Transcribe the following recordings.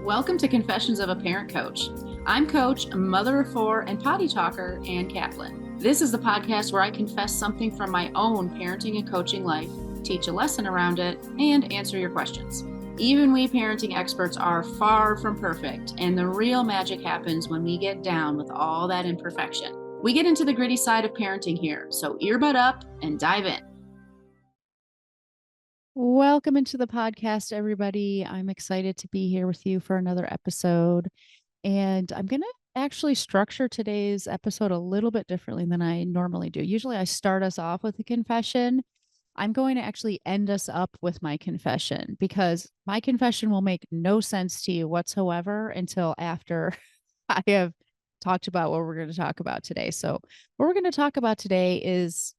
Welcome to Confessions of a Parent Coach. I'm Coach, mother of four, and potty talker, Ann Kaplan. This is the podcast where I confess something from my own parenting and coaching life, teach a lesson around it, and answer your questions. Even we parenting experts are far from perfect, and the real magic happens when we get down with all that imperfection. We get into the gritty side of parenting here, so earbud up and dive in. Welcome into the podcast, everybody. I'm excited to be here with you for another episode. And I'm going to actually structure today's episode a little bit differently than I normally do. Usually I start us off with a confession. I'm going to actually end us up with my confession because my confession will make no sense to you whatsoever until after I have talked about what we're going to talk about today. So, what we're going to talk about today is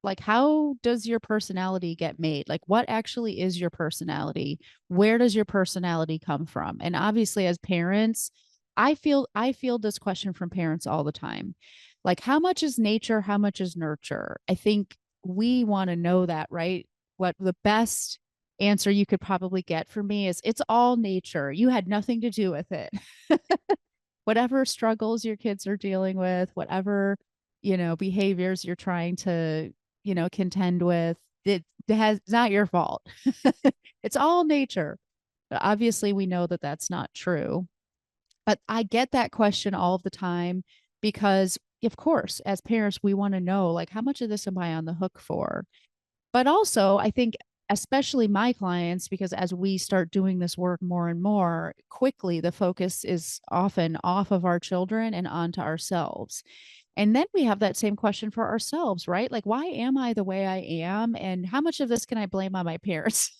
like, how does your personality get made? Like, what actually is your personality? Where does your personality come from? And obviously, as parents, I feel this question from parents all the time. Like, how much is nature? How much is nurture? I think we want to know that, right? What the best answer you could probably get from me is it's all nature. You had nothing to do with it. Whatever struggles your kids are dealing with, whatever, behaviors you're trying to, contend with, it's not your fault. It's all nature. But obviously we know that that's not true. But I get that question all of the time because, of course, as parents, we want to know, like, how much of this am I on the hook for? But also, I think, especially my clients, because as we start doing this work more and more quickly, the focus is often off of our children and onto ourselves. And then we have that same question for ourselves, right? Like, why am I the way I am? And how much of this can I blame on my parents?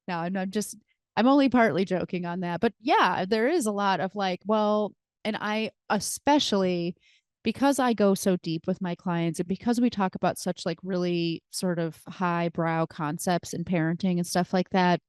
No, I'm only partly joking on that. But yeah, there is a lot of like, well, and I especially because I go so deep with my clients and because we talk about such like really sort of highbrow concepts in parenting and stuff like that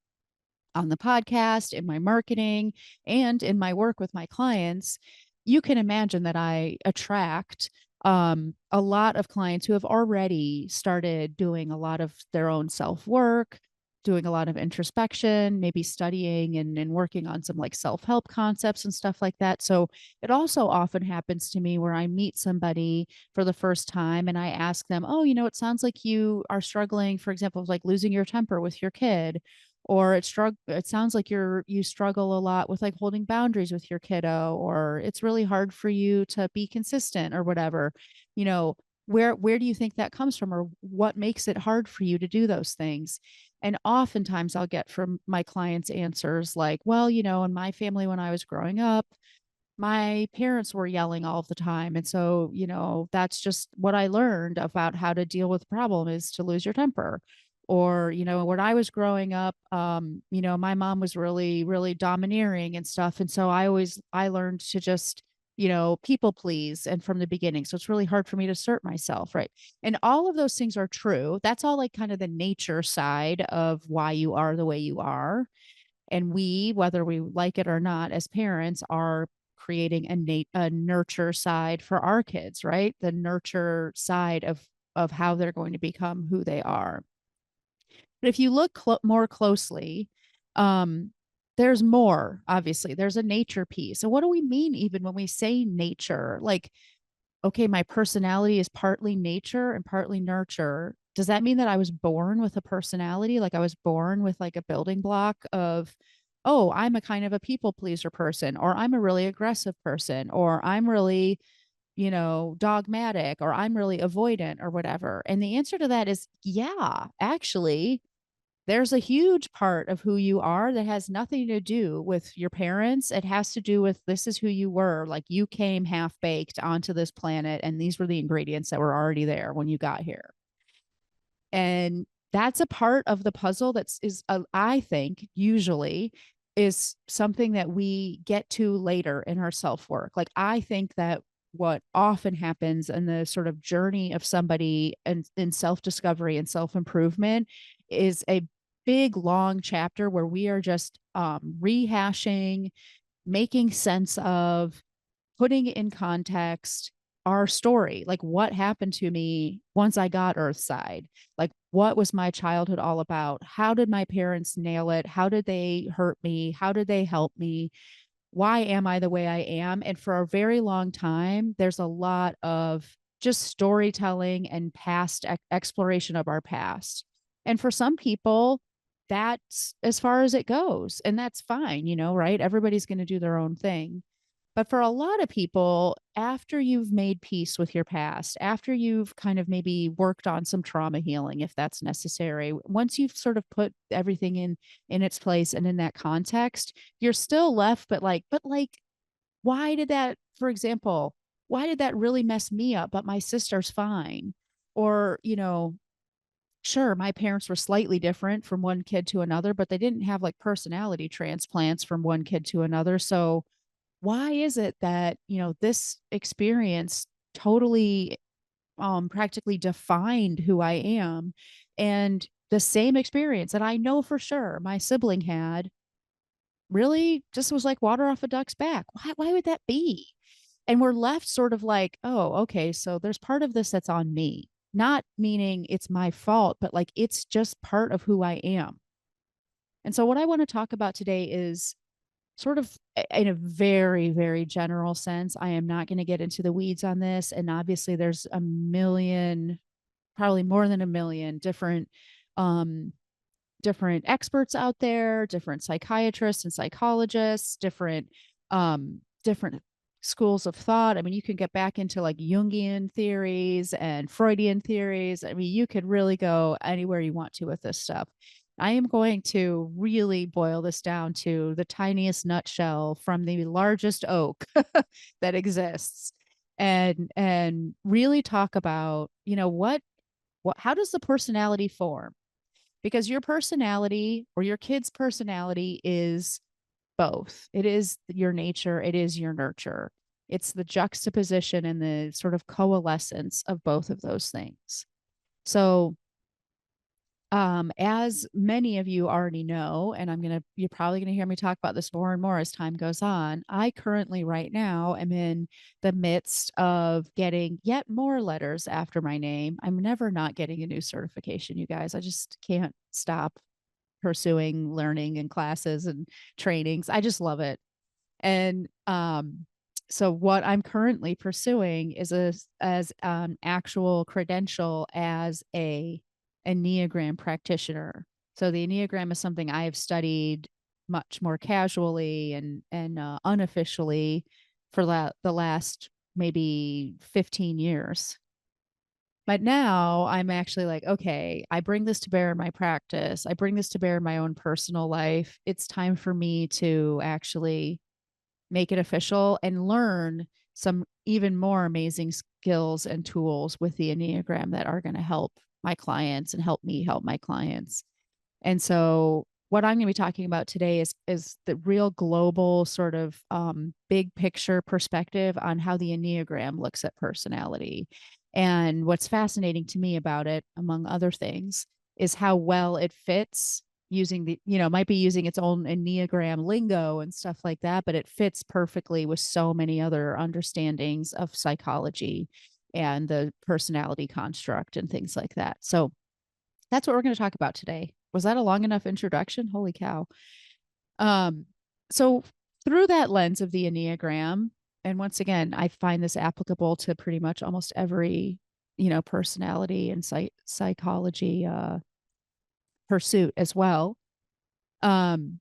on the podcast, in my marketing, and in my work with my clients, you can imagine that I attract a lot of clients who have already started doing a lot of their own self work, doing a lot of introspection, maybe studying and working on some like self help concepts and stuff like that. So it also often happens to me where I meet somebody for the first time and I ask them, oh, it sounds like you are struggling, for example, with like losing your temper with your kid, or it sounds like you struggle a lot with like holding boundaries with your kiddo, or it's really hard for you to be consistent or whatever. you know where do you think that comes from, or what makes it hard for you to do those things? And oftentimes I'll get from my clients answers like, well, in my family when I was growing up, my parents were yelling all of the time, and so that's just what I learned about how to deal with the problem, is to lose your temper. Or when I was growing up, my mom was really really domineering and stuff, and so I learned to just people please, and from the beginning, so it's really hard for me to assert myself, right? And all of those things are true. That's all like kind of the nature side of why you are the way you are. And we, whether we like it or not, as parents, are creating a nurture side for our kids, right? The nurture side of how they're going to become who they are. But if you look more closely, um, there's more. Obviously, there's a nature piece. So, what do we mean even when we say nature? Like, okay, my personality is partly nature and partly nurture. Does that mean that I was born with a personality? Like I was born with like a building block of, oh, I'm a kind of a people pleaser person, or I'm a really aggressive person, or I'm really, dogmatic, or I'm really avoidant or whatever? And the answer to that is, yeah, actually, there's a huge part of who you are that has nothing to do with your parents. It has to do with, this is who you were. Like, you came half baked onto this planet, and these were the ingredients that were already there when you got here. And that's a part of the puzzle I think, usually is something that we get to later in our self work. Like, I think that what often happens in the sort of journey of somebody and in self discovery and self improvement is a big long chapter where we are just rehashing, making sense of, putting it in context, our story. Like, what happened to me once I got Earthside? Like, what was my childhood all about? How did my parents nail it? How did they hurt me? How did they help me? Why am I the way I am? And for a very long time, there's a lot of just storytelling and past exploration of our past. And for some people, that's as far as it goes. And that's fine, right? Everybody's going to do their own thing. But for a lot of people, after you've made peace with your past, after you've kind of maybe worked on some trauma healing, if that's necessary, once you've sort of put everything in its place and in that context, you're still left, but like, why did that, for example, why did that really mess me up? But my sister's fine. Or, sure, my parents were slightly different from one kid to another, but they didn't have like personality transplants from one kid to another. So why is it that, this experience totally practically defined who I am? And the same experience that I know for sure my sibling had really just was like water off a duck's back. Why would that be? And we're left sort of like, oh, okay, so there's part of this that's on me. Not meaning it's my fault, but like it's just part of who I am. And so what I want to talk about today is sort of in a very, very general sense. I am not going to get into the weeds on this. And obviously, there's a million, probably more than a million um, different experts out there, different psychiatrists and psychologists, different schools of thought. I mean, you can get back into like Jungian theories and Freudian theories. I mean, you could really go anywhere you want to with this stuff. I am going to really boil this down to the tiniest nutshell from the largest oak that exists, and really talk about, what how does the personality form? Because your personality or your kid's personality is both. It is your nature, it is your nurture. It's the juxtaposition and the sort of coalescence of both of those things. So, as many of you already know, and you're probably gonna hear me talk about this more and more as time goes on. I currently, right now, am in the midst of getting yet more letters after my name. I'm never not getting a new certification, you guys. I just can't stop pursuing learning and classes and trainings. I just love it. And so what I'm currently pursuing is as an actual credential as a Enneagram practitioner. So the Enneagram is something I have studied much more casually and unofficially for the last maybe 15 years. But now I'm actually like, okay, I bring this to bear in my practice. I bring this to bear in my own personal life. It's time for me to actually make it official and learn some even more amazing skills and tools with the Enneagram that are going to help my clients and help me help my clients. And so what I'm going to be talking about today is the real global sort of big picture perspective on how the Enneagram looks at personality. And what's fascinating to me about it, among other things, is how well it fits using might be using its own Enneagram lingo and stuff like that, but it fits perfectly with so many other understandings of psychology and the personality construct and things like that. So that's what we're going to talk about today. Was that a long enough introduction? Holy cow. So through that lens of the Enneagram, and once again, I find this applicable to pretty much almost every, personality and psychology pursuit as well. Um,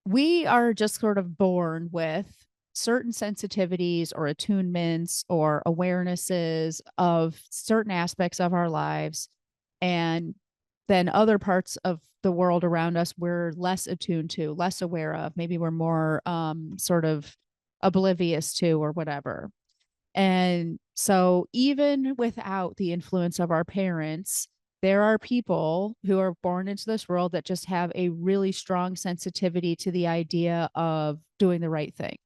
we are just sort of born with certain sensitivities or attunements or awarenesses of certain aspects of our lives. And then other parts of the world around us we're less attuned to, less aware of. Maybe we're more sort of oblivious to or whatever. And so even without the influence of our parents, there are people who are born into this world that just have a really strong sensitivity to the idea of doing the right thing.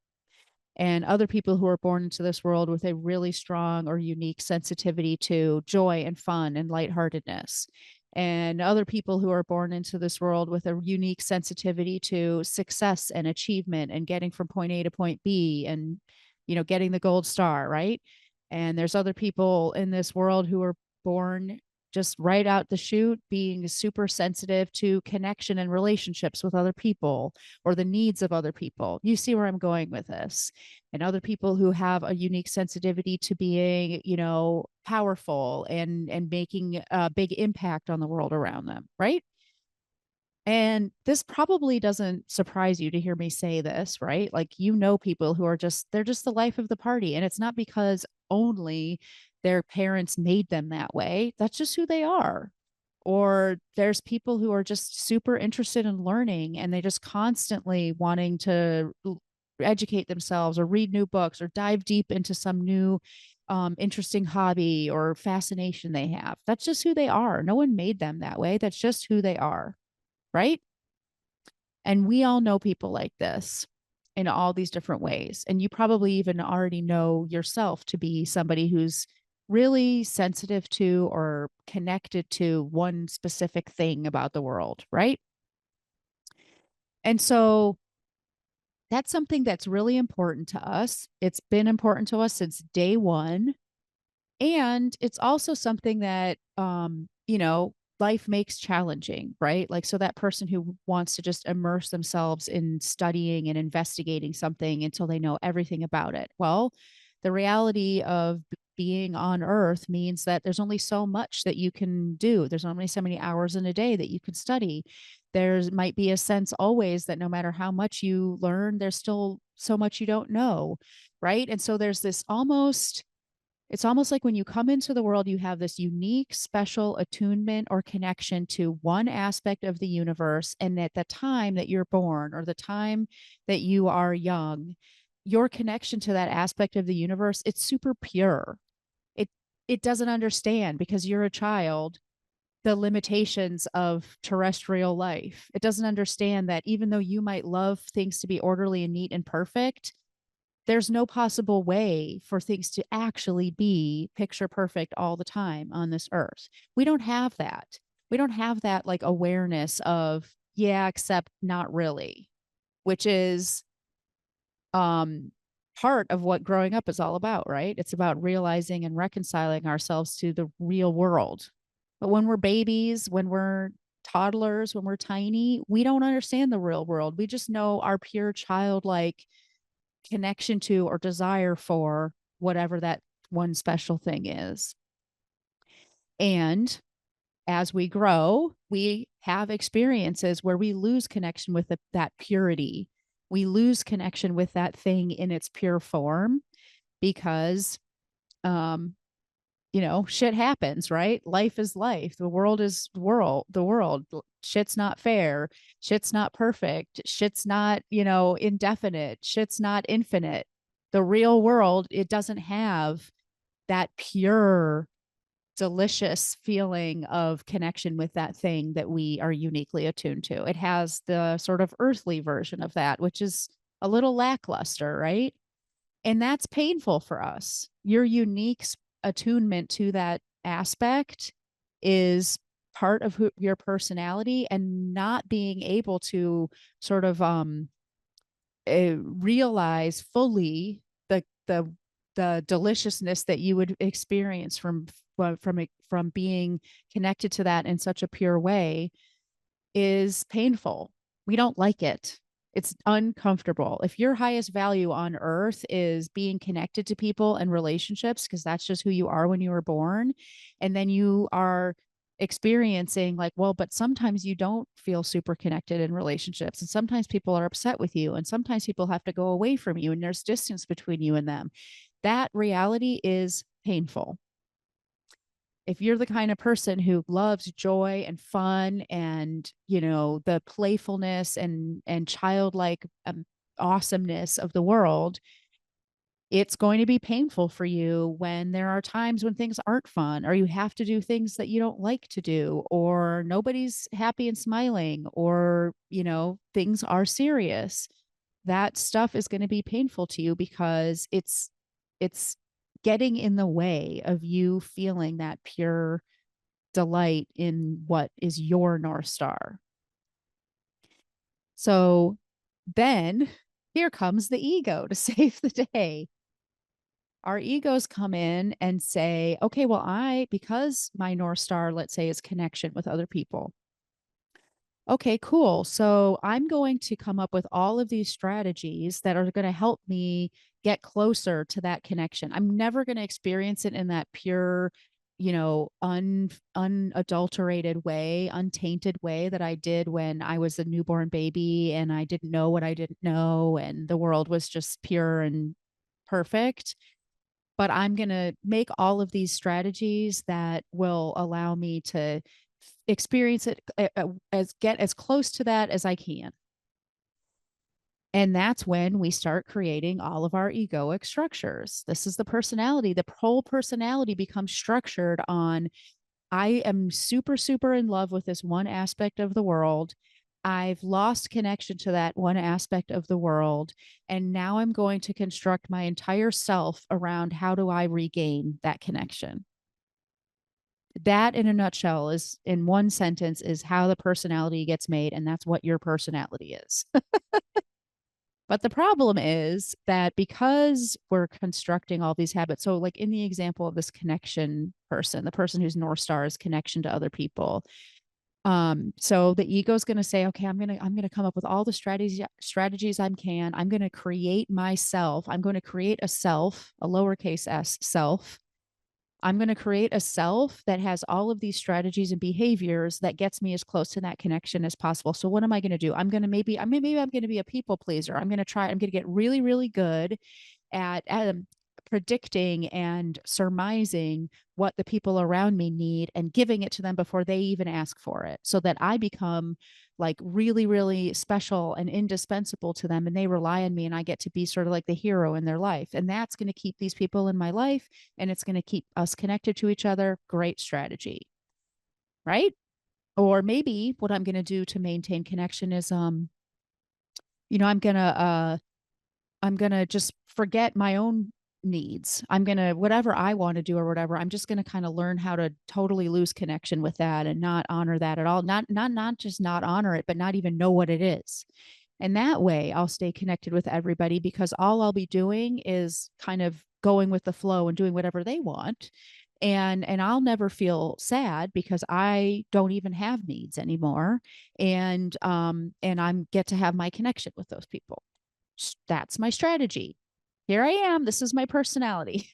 And other people who are born into this world with a really strong or unique sensitivity to joy and fun and lightheartedness. And other people who are born into this world with a unique sensitivity to success and achievement and getting from point A to point B and getting the gold star, right? And there's other people in this world who are born just right out the chute being super sensitive to connection and relationships with other people or the needs of other people. You see where I'm going with this. And other people who have a unique sensitivity to being, powerful and making a big impact on the world around them, right? And this probably doesn't surprise you to hear me say this, right? Like, people who are they're just the life of the party. And it's not because only their parents made them that way. That's just who they are. Or there's people who are just super interested in learning and they just constantly wanting to educate themselves or read new books or dive deep into some new interesting hobby or fascination they have. That's just who they are. No one made them that way. That's just who they are, right? And we all know people like this in all these different ways. And you probably even already know yourself to be somebody who's really sensitive to or connected to one specific thing about the world, right? And so that's something that's really important to us. It's been important to us since day one. And it's also something that life makes challenging, right? Like, so that person who wants to just immerse themselves in studying and investigating something until they know everything about it, well, the reality of being on earth means that there's only so much that you can do. There's only so many hours in a day that you can study. There's might be a sense always that no matter how much you learn, there's still so much you don't know, right? And so there's this almost it's almost like when you come into the world, you have this unique, special attunement or connection to one aspect of the universe. And at the time that you're born or the time that you are young, your connection to that aspect of the universe, it's super pure. It it doesn't understand, because you're a child, the limitations of terrestrial life. It doesn't understand that even though you might love things to be orderly and neat and perfect, there's no possible way for things to actually be picture perfect all the time on this earth. We don't have that. We don't have that like awareness of, yeah, except not really, which is um part of what growing up is all about, right? It's about realizing and reconciling ourselves to the real world. But when we're babies, when we're toddlers, when we're tiny, we don't understand the real world. We just know our pure childlike connection to or desire for whatever that one special thing is. And as we grow, we have experiences where we lose connection with that purity. We lose connection with that thing in its pure form because, um, shit happens, right? Life is life. The world is the world. Shit's not fair. Shit's not perfect. Shit's not, indefinite. Shit's not infinite. The real world, it doesn't have that pure, delicious feeling of connection with that thing that we are uniquely attuned to. It has the sort of earthly version of that, which is a little lackluster, right? And that's painful for us. Your unique attunement to that aspect is part of your personality, and not being able to sort of realize fully the the deliciousness that you would experience from being connected to that in such a pure way is painful. We don't like it. It's uncomfortable. If your highest value on earth is being connected to people and relationships, because that's just who you are when you were born, and then you are experiencing like, well, but sometimes you don't feel super connected in relationships, and sometimes people are upset with you, and sometimes people have to go away from you, and there's distance between you and them. That reality is painful. If you're the kind of person who loves joy and fun and, the playfulness and childlike awesomeness of the world, it's going to be painful for you when there are times when things aren't fun, or you have to do things that you don't like to do, or nobody's happy and smiling, or, things are serious. That stuff is going to be painful to you because it's getting in the way of you feeling that pure delight in what is your North Star. So then here comes the ego to save the day. Our egos come in and say, okay, well, because my North Star, let's say, is connection with other people. Okay, cool. So I'm going to come up with all of these strategies that are going to help me get closer to that connection. I'm never going to experience it in that pure, unadulterated way, untainted way that I did when I was a newborn baby and I didn't know what I didn't know and the world was just pure and perfect. But I'm going to make all of these strategies that will allow me to experience it as get as close to that as I can. And that's when we start creating all of our egoic structures. This is the personality. The whole personality becomes structured on I am super, super in love with this one aspect of the world. I've lost connection to that one aspect of the world. And now I'm going to construct my entire self around how do I regain that connection. That in a nutshell is in one sentence is how the personality gets made. And that's what your personality is. But the problem is that because we're constructing all these habits, so like in the example of this connection person, the person whose North Star is connection to other people. So the ego is going to say, okay, I'm gonna come up with all the strategies I can. I'm going to create myself. I'm going to create a self, a lowercase s self. I'm going to create a self that has all of these strategies and behaviors that gets me as close to that connection as possible. So what am I going to do? Maybe I'm going to be a people pleaser. I'm going to get really, really good at predicting and surmising what the people around me need and giving it to them before they even ask for it so that I become like really, really special and indispensable to them and they rely on me and I get to be sort of like the hero in their life. And that's going to keep these people in my life and it's going to keep us connected to each other. Great strategy, right? Or maybe what I'm going to do to maintain connection is you know, I'm going to just forget my own needs. I'm going to, whatever I want to do or whatever, I'm just going to kind of learn how to totally lose connection with that and not honor that at all. Not just not honor it, but not even know what it is. And that way I'll stay connected with everybody because all I'll be doing is kind of going with the flow and doing whatever they want. And I'll never feel sad because I don't even have needs anymore. And I'm get to have my connection with those people. That's my strategy. Here I am. This is my personality,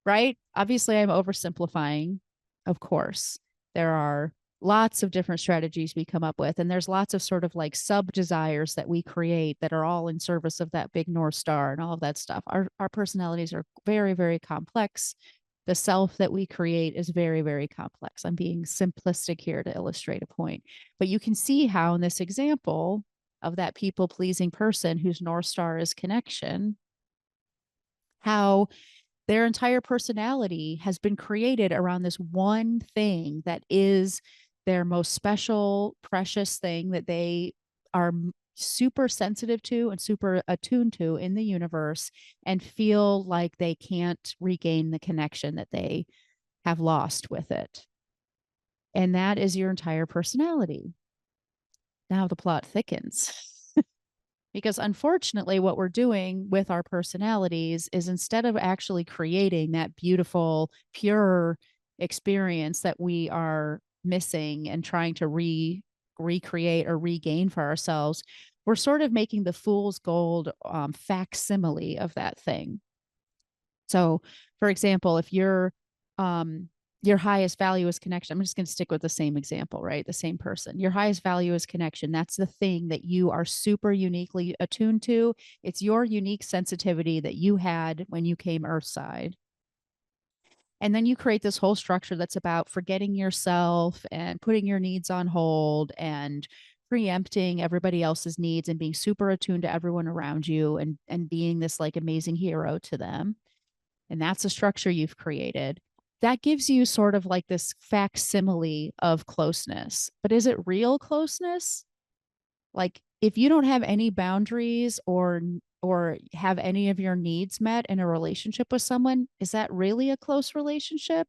right? Obviously, I'm oversimplifying, of course. There are lots of different strategies we come up with, and there's lots of sort of like sub desires that we create that are all in service of that big North Star and all of that stuff. Our personalities are very, very complex. The self that we create is very, very complex. I'm being simplistic here to illustrate a point. But you can see how in this example, of that people pleasing person whose North Star is connection, how their entire personality has been created around this one thing that is their most special, precious thing that they are super sensitive to and super attuned to in the universe and feel like they can't regain the connection that they have lost with it. And that is your entire personality. Now the plot thickens. Because unfortunately, what we're doing with our personalities is instead of actually creating that beautiful, pure experience that we are missing and trying to recreate or regain for ourselves, we're sort of making the fool's gold facsimile of that thing. So, for example, if your highest value is connection. I'm just going to stick with the same example, right? The same person. Your highest value is connection. That's the thing that you are super uniquely attuned to. It's your unique sensitivity that you had when you came Earthside. And then you create this whole structure that's about forgetting yourself and putting your needs on hold and preempting everybody else's needs and being super attuned to everyone around you and being this like amazing hero to them. And that's a structure you've created. That gives you sort of like this facsimile of closeness. But is it real closeness? Like if you don't have any boundaries or have any of your needs met in a relationship with someone, is that really a close relationship?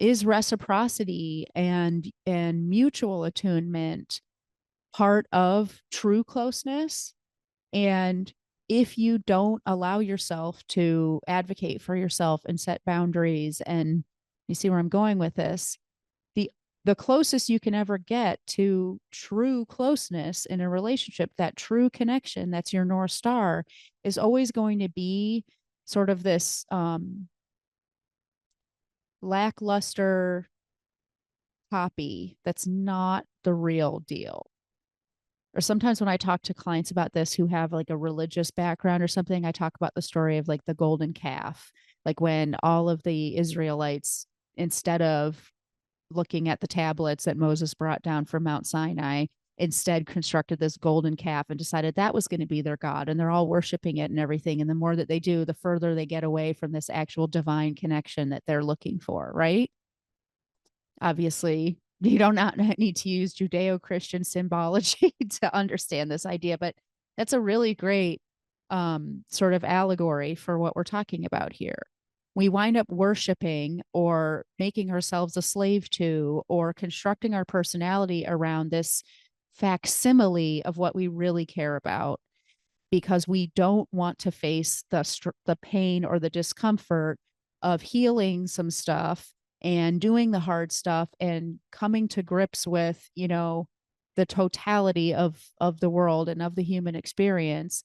Is reciprocity and mutual attunement part of true closeness? And if you don't allow yourself to advocate for yourself and set boundaries, and you see where I'm going with this, the the closest you can ever get to true closeness in a relationship, that true connection that's your North Star, is always going to be sort of this lackluster copy that's not the real deal. Or sometimes when I talk to clients about this who have like a religious background or something, I talk about the story of like the golden calf, like when all of the Israelites, instead of looking at the tablets that Moses brought down from Mount Sinai, instead constructed this golden calf and decided that was going to be their God. And they're all worshiping it and everything. And the more that they do, the further they get away from this actual divine connection that they're looking for, right? Obviously, you do not need to use Judeo-Christian symbology to understand this idea, but that's a really great sort of allegory for what we're talking about here. We wind up worshiping or making ourselves a slave to, or constructing our personality around this facsimile of what we really care about, because we don't want to face the pain or the discomfort of healing some stuff and doing the hard stuff and coming to grips with, the totality of the world and of the human experience,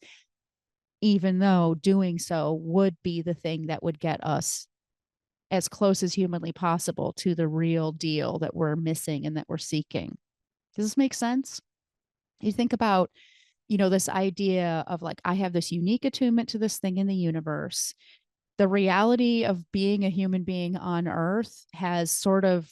even though doing so would be the thing that would get us as close as humanly possible to the real deal that we're missing and that we're seeking. Does this make sense? You think about, this idea of like, I have this unique attunement to this thing in the universe. The reality of being a human being on Earth has sort of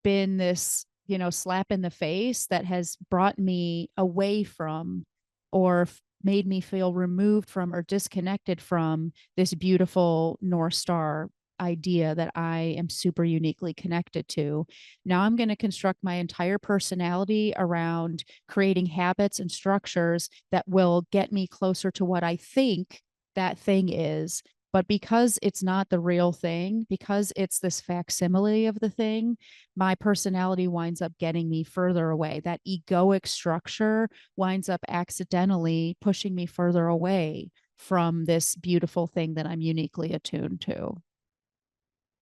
been this, slap in the face that has brought me away from, or made me feel removed from or disconnected from this beautiful North Star idea that I am super uniquely connected to. Now I'm going to construct my entire personality around creating habits and structures that will get me closer to what I think that thing is. But because it's not the real thing, because it's this facsimile of the thing, my personality winds up getting me further away. That egoic structure winds up accidentally pushing me further away from this beautiful thing that I'm uniquely attuned to.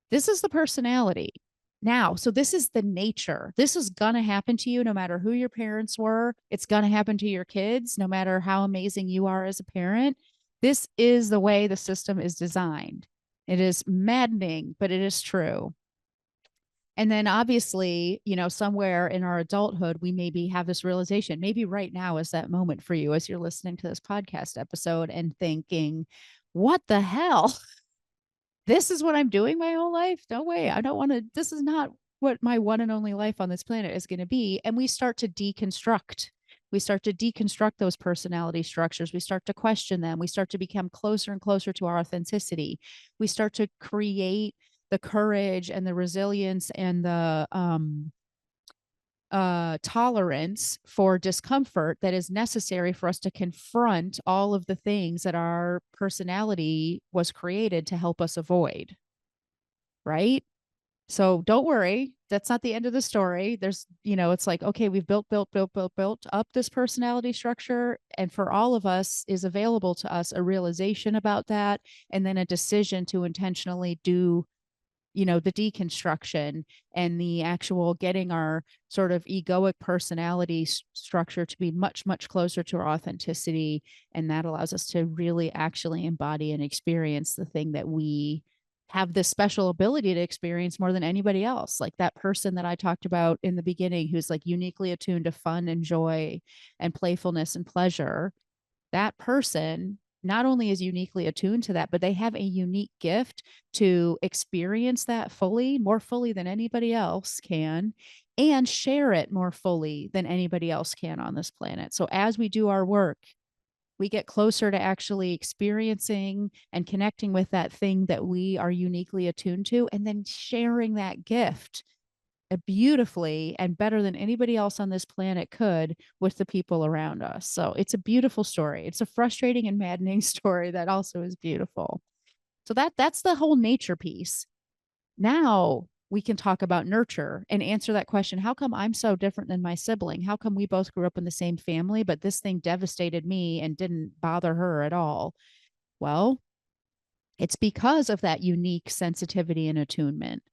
This is the personality. Now, so this is the nature. This is going to happen to you no matter who your parents were. It's going to happen to your kids no matter how amazing you are as a parent. This is the way the system is designed. It is maddening, but it is true. And then obviously, somewhere in our adulthood, we maybe have this realization. Maybe right now is that moment for you as you're listening to this podcast episode and thinking, what the hell? This is what I'm doing my whole life? No way. I don't want to, this is not what my one and only life on this planet is going to be. And we start to deconstruct. We start to deconstruct those personality structures. We start to question them. We start to become closer and closer to our authenticity. We start to create the courage and the resilience and the tolerance for discomfort that is necessary for us to confront all of the things that our personality was created to help us avoid. Right? So don't worry. That's not the end of the story. There's, it's like, okay, we've built up this personality structure. And for all of us is available to us a realization about that. And then a decision to intentionally do, the deconstruction and the actual getting our sort of egoic personality structure to be much, much closer to our authenticity. And that allows us to really actually embody and experience the thing that we have this special ability to experience more than anybody else. Like that person that I talked about in the beginning, who's like uniquely attuned to fun and joy and playfulness and pleasure. That person not only is uniquely attuned to that, but they have a unique gift to experience that fully, more fully than anybody else can, and share it more fully than anybody else can on this planet. So as we do our work, we get closer to actually experiencing and connecting with that thing that we are uniquely attuned to, and then sharing that gift beautifully and better than anybody else on this planet could with the people around us. So it's a beautiful story. It's a frustrating and maddening story that also is beautiful. So that's the whole nature piece. Now we can talk about nurture and answer that question. How come I'm so different than my sibling? How come we both grew up in the same family, but this thing devastated me and didn't bother her at all? Well, it's because of that unique sensitivity and attunement.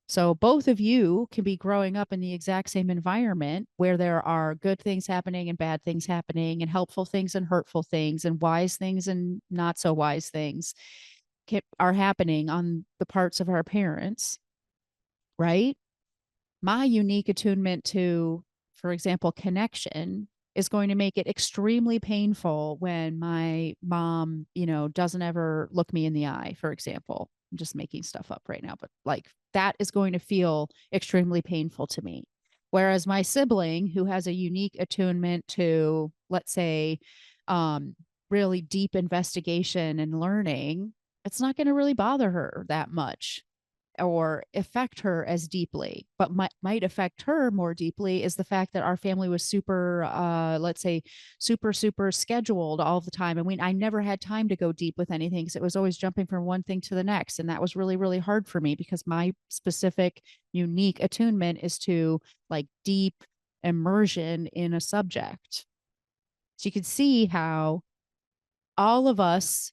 So both of you can be growing up in the exact same environment where there are good things happening and bad things happening, and helpful things and hurtful things, and wise things and not so wise things are happening on the parts of our parents, right? My unique attunement to, for example, connection is going to make it extremely painful when my mom, doesn't ever look me in the eye, for example. I'm just making stuff up right now, but like that is going to feel extremely painful to me. Whereas my sibling, who has a unique attunement to, let's say, really deep investigation and learning, it's not going to really bother her that much or affect her as deeply. But might affect her more deeply is the fact that our family was super, let's say, super scheduled all the time, and I never had time to go deep with anything because it was always jumping from one thing to the next, and that was really really hard for me because my specific unique attunement is to like deep immersion in a subject. So you can see how all of us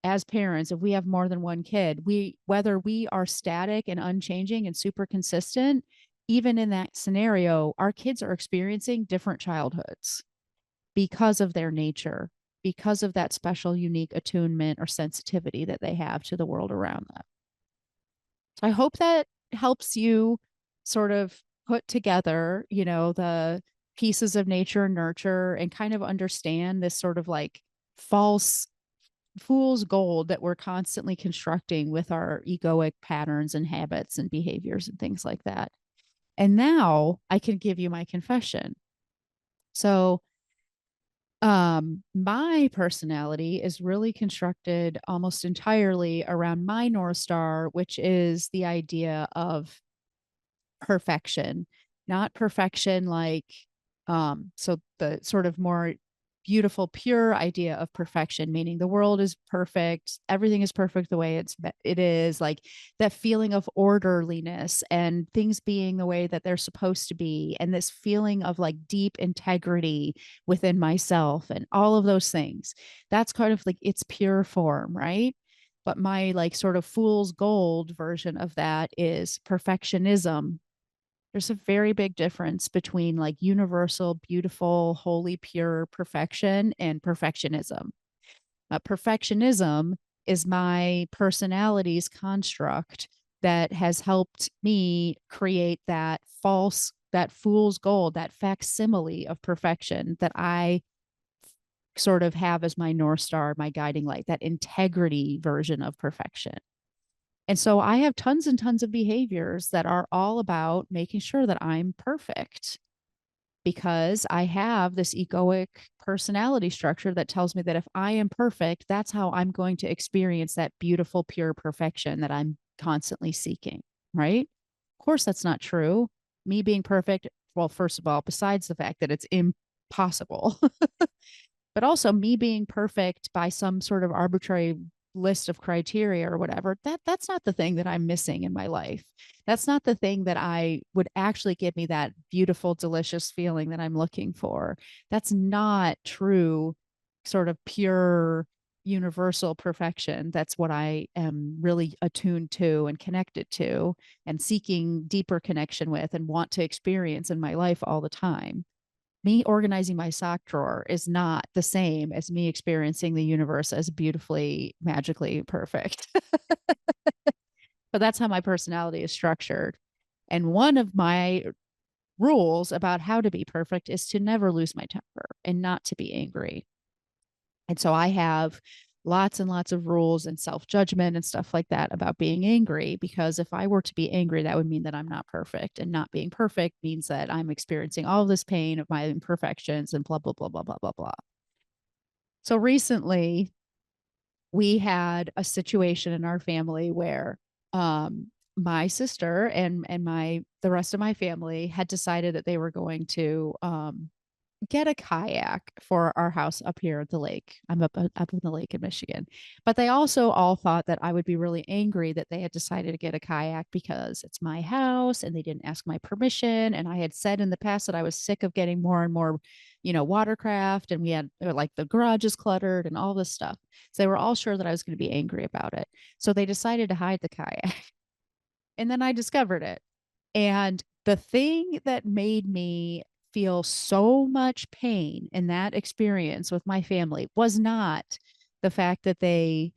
as parents, if we have more than one kid, whether we are static and unchanging and super consistent, even in that scenario, our kids are experiencing different childhoods because of their nature, because of that special, unique attunement or sensitivity that they have to the world around them. So I hope that helps you sort of put together, the pieces of nature and nurture and kind of understand this sort of like false fool's gold that we're constantly constructing with our egoic patterns and habits and behaviors and things like that. And now I can give you my confession. So, my personality is really constructed almost entirely around my North Star, which is the idea of perfection, not perfection like, so the sort of more beautiful, pure idea of perfection, meaning the world is perfect, everything is perfect the way it is, like that feeling of orderliness and things being the way that they're supposed to be, and this feeling of like deep integrity within myself and all of those things. That's kind of like its pure form, right? But my like sort of fool's gold version of that is perfectionism. There's a very big difference between like universal, beautiful, holy, pure perfection and perfectionism. Perfectionism is my personality's construct that has helped me create that fool's gold, that facsimile of perfection that I sort of have as my North Star, my guiding light, that integrity version of perfection. And so I have tons and tons of behaviors that are all about making sure that I'm perfect because I have this egoic personality structure that tells me that if I am perfect, that's how I'm going to experience that beautiful, pure perfection that I'm constantly seeking. Right. Of course, that's not true. Me being perfect, well, first of all, besides the fact that it's impossible, but also me being perfect by some sort of arbitrary list of criteria or whatever, that's not the thing that I'm missing in my life. That's not the thing that I would actually give me that beautiful, delicious feeling that I'm looking for. That's not true, sort of pure universal perfection. That's what I am really attuned to and connected to and seeking deeper connection with and want to experience in my life all the time. Me organizing my sock drawer is not the same as me experiencing the universe as beautifully, magically perfect. But that's how my personality is structured. And one of my rules about how to be perfect is to never lose my temper and not to be angry. And so I have lots and lots of rules and self judgment and stuff like that about being angry, because if I were to be angry, that would mean that I'm not perfect. And not being perfect means that I'm experiencing all of this pain of my imperfections and blah, blah, blah, blah, blah, blah, blah. So recently, we had a situation in our family where my sister and the rest of my family had decided that they were going to get a kayak for our house up here at the lake. I'm up in the lake in Michigan. But they also all thought that I would be really angry that they had decided to get a kayak because it's my house and they didn't ask my permission. And I had said in the past that I was sick of getting more and more, watercraft, and we had like the garage is cluttered and all this stuff. So they were all sure that I was going to be angry about it. So they decided to hide the kayak. And then I discovered it. And the thing that made me feel so much pain in that experience with my family was not the fact that they,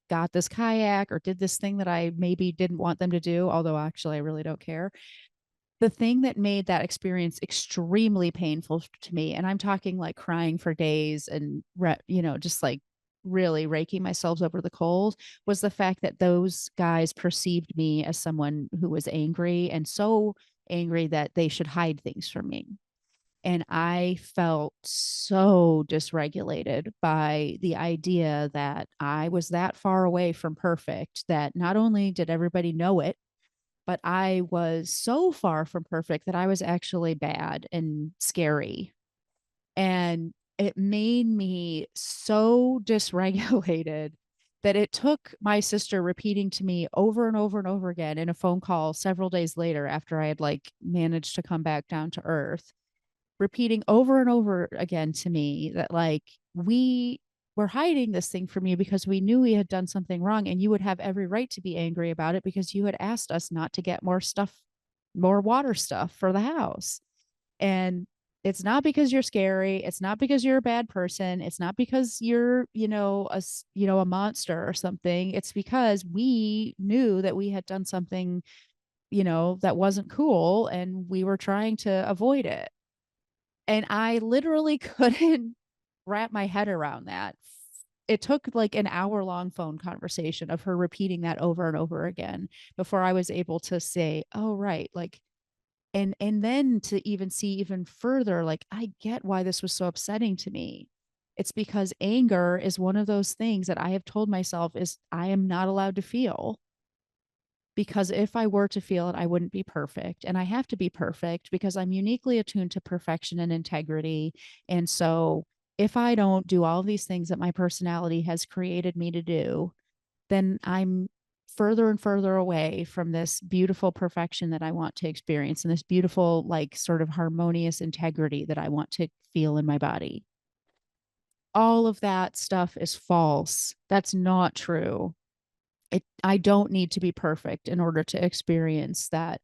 got this kayak or did this thing that I maybe didn't want them to do, although actually I really don't care. The thing that made that experience extremely painful to me, and I'm talking like crying for days and, just like really raking myself over the coals, was the fact that those guys perceived me as someone who was angry, and so angry that they should hide things from me. And I felt so dysregulated by the idea that I was that far away from perfect, that not only did everybody know it, but I was so far from perfect that I was actually bad and scary. And it made me so dysregulated that it took my sister repeating to me over and over and over again in a phone call several days later, after I had like managed to come back down to earth, repeating over and over again to me that like we were hiding this thing from you because we knew we had done something wrong, and you would have every right to be angry about it because you had asked us not to get more stuff, more water stuff for the house. And it's not because you're scary. It's not because you're a bad person. It's not because you're, a monster or something. It's because we knew that we had done something, that wasn't cool, and we were trying to avoid it. And I literally couldn't wrap my head around that. It took like an hour-long phone conversation of her repeating that over and over again before I was able to say, oh, right. Like, and then to even see even further, like, I get why this was so upsetting to me. It's because anger is one of those things that I have told myself is I am not allowed to feel, because if I were to feel it, I wouldn't be perfect. And I have to be perfect because I'm uniquely attuned to perfection and integrity. And so if I don't do all of these things that my personality has created me to do, then I'm further and further away from this beautiful perfection that I want to experience, and this beautiful, like, sort of harmonious integrity that I want to feel in my body. All of that stuff is false. That's not true. I don't need to be perfect in order to experience that,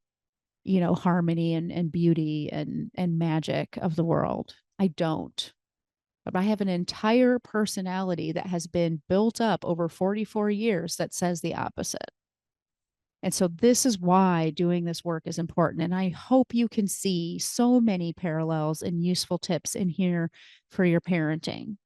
harmony and beauty and magic of the world. I don't. But I have an entire personality that has been built up over 44 years that says the opposite. And so this is why doing this work is important. And I hope you can see so many parallels and useful tips in here for your parenting.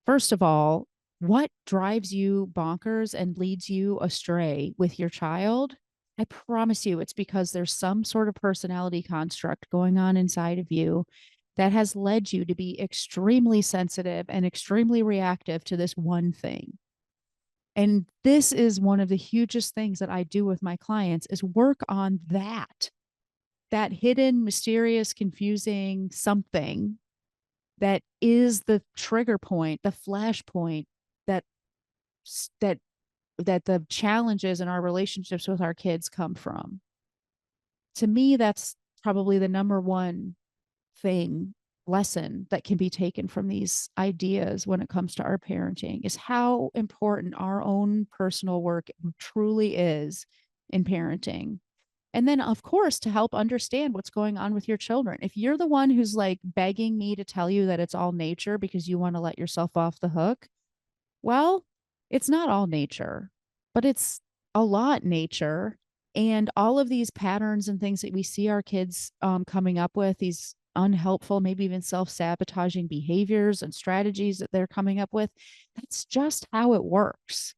First of all, what drives you bonkers and leads you astray with your child? I promise you it's because there's some sort of personality construct going on inside of you that has led you to be extremely sensitive and extremely reactive to this one thing. And this is one of the hugest things that I do with my clients is work on that hidden, mysterious, confusing something that is the trigger point, the flash point that that that the challenges in our relationships with our kids come from. To me, that's probably the number one thing, lesson that can be taken from these ideas when it comes to our parenting, is how important our own personal work truly is in parenting. And then, of course, to help understand what's going on with your children. If you're the one who's like begging me to tell you that it's all nature because you want to let yourself off the hook, well, it's not all nature, but it's a lot nature. And all of these patterns and things that we see our kids coming up with, these unhelpful, maybe even self-sabotaging behaviors and strategies that they're coming up with, that's just how it works.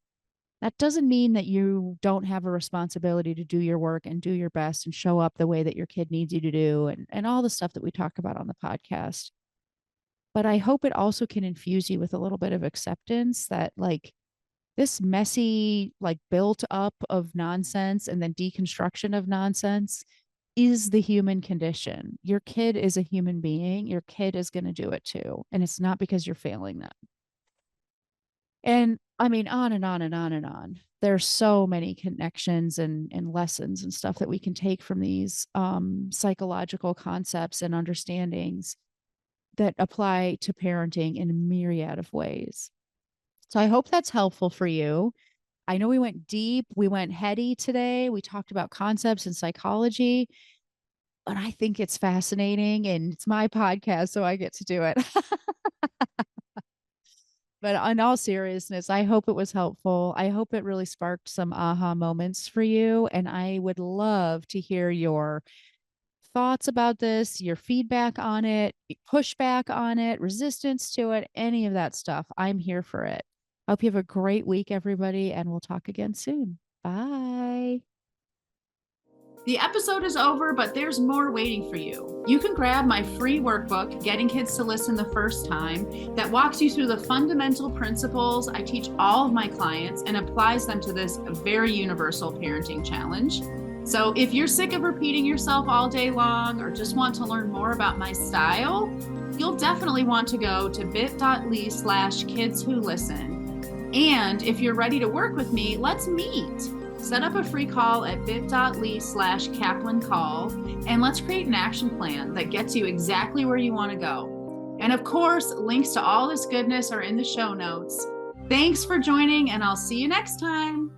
That doesn't mean that you don't have a responsibility to do your work and do your best and show up the way that your kid needs you to do, and all the stuff that we talk about on the podcast. But I hope it also can infuse you with a little bit of acceptance that, like, this messy, like, built up of nonsense and then deconstruction of nonsense is the human condition. Your kid is a human being. Your kid is going to do it too. And it's not because you're failing them. And I mean, on and on and on and on. There's so many connections and lessons and stuff that we can take from these psychological concepts and understandings that apply to parenting in a myriad of ways. So I hope that's helpful for you. I know we went deep, we went heady today. We talked about concepts and psychology, but I think it's fascinating and it's my podcast, so I get to do it. But in all seriousness, I hope it was helpful. I hope it really sparked some aha moments for you. And I would love to hear your thoughts about this, your feedback on it, pushback on it, resistance to it, any of that stuff. I'm here for it. Hope you have a great week, everybody, and we'll talk again soon. Bye. The episode is over, but there's more waiting for you. You can grab my free workbook, Getting Kids to Listen the First Time, that walks you through the fundamental principles I teach all of my clients and applies them to this very universal parenting challenge. So if you're sick of repeating yourself all day long or just want to learn more about my style, you'll definitely want to go to bit.ly/kidswholisten. And if you're ready to work with me, let's meet. Set up a free call at bit.ly/Kaplan call, and let's create an action plan that gets you exactly where you want to go. And of course, links to all this goodness are in the show notes. Thanks for joining, and I'll see you next time.